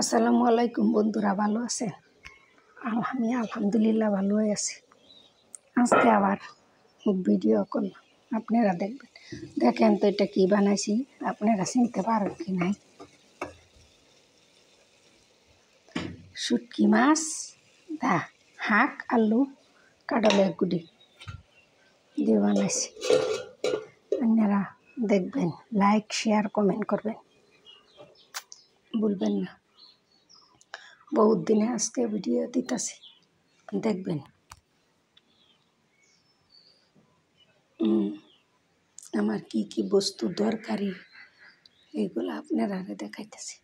আসসালামু আলাইকুম বন্ধুরা, ভালো আছেন? আমি আলহামদুলিল্লাহ ভালোই আছি। আজকে আবার ভিডিও করলাম, আপনারা দেখবেন। দেখেন তো এটা কি বানাইছি, আপনারা চিনতে পারেন কি নাই। শুটকি মাছ দা শাক আলু কাঁঠালের গুঁড়ি দিয়ে বানাইছি। আপনারা দেখবেন, লাইক শেয়ার কমেন্ট করবেন, ভুলবেন না। বহুত দিনে আজকে ভিডিও দিতেছি, দেখবেন। আমার কি কি বস্তু দরকারি এগুলো আপনারা দেখাইতেছি।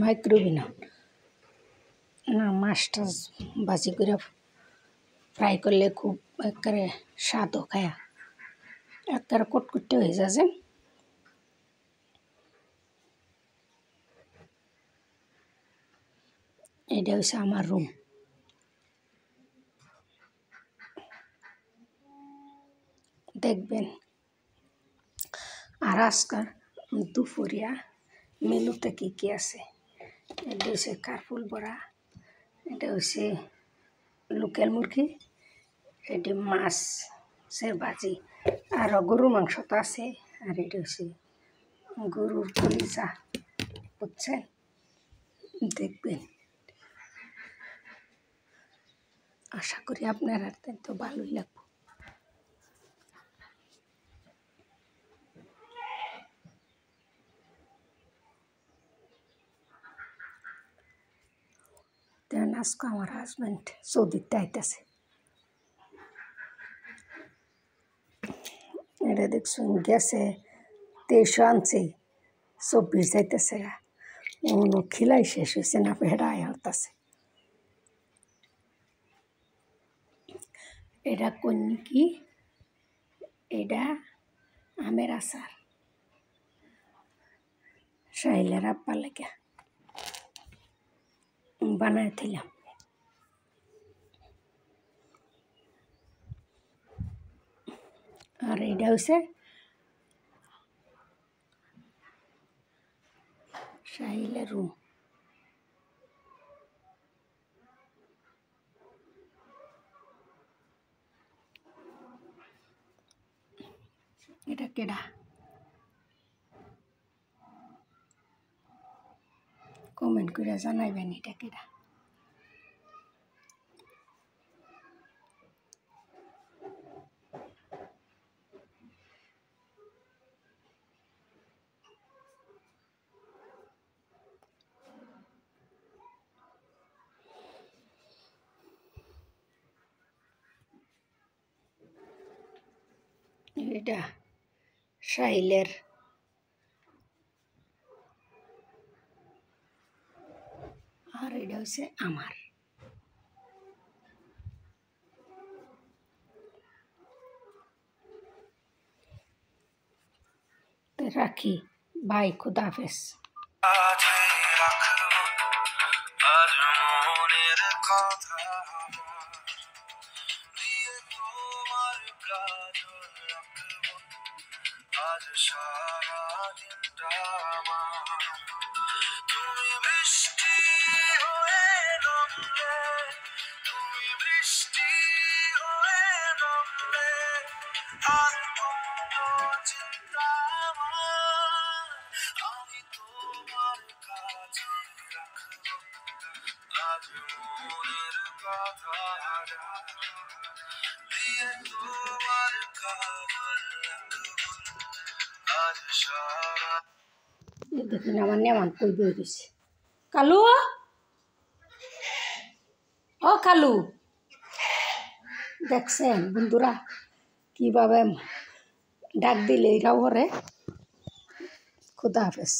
মাইক্রোওভেন না, মাছটা ভাজি করে ফ্রাই করলে খুব একেবারে স্বাদও খায়া একেবারে কটকটে হয়ে যাচ্ছে। এটা হচ্ছে আমার রুম। দেখবেন। আর আজকাল দুপুরিয়া মেনুতে কী কী আছে। এটা হচ্ছে কারফুল বড়া, এটা হচ্ছে লোকাল মুরগি, এটি মাছের ভাজি, আর গরুর মাংস তো আছে। আর এটা হচ্ছে গরুর কলিজা, বুঝছেন? দেখবেন। আশা করি আপনারা তো ভালোই লাগবে। তেমন আজকে আমার হাজব্যান্ড সৌদিতে আইতেছে। এটা দেখছুন গেছে 2300 আনছে, 24 যাইতেছে। অন্য খিলাই শেষ হয়েছে না, ভেড়ায় হতাছে। এটা কন্যা কি, এটা আমের আচার সাহিলের আব্বার লেগে বানাইছিলাম। আর এটা হচ্ছে সাহিলের রুম। এটা কেডা? কমেন্ট করে জানাইবেন এটা কেডা। এটা সাহিলের আর এটা হচ্ছে আমার। রাখি, বাই, খুদা হাফেজ। আজ সারা দিনটা তুমি বৃষ্টি হয়ে নামলে, তুমি বৃষ্টি হয়ে নামলে, আর কোনো চিন্তা আমি তোমার কাছে রাখবো। আজ মনের কথা দিয়ে তোমার কাজল আজ সারা। দেখুন আমার নেমান কই বই গেছে। কালু, ও কালু, দেখছেন বন্ধুরা কিভাবে ডাক দিলে এরাও করে। খুদা হাফেজ।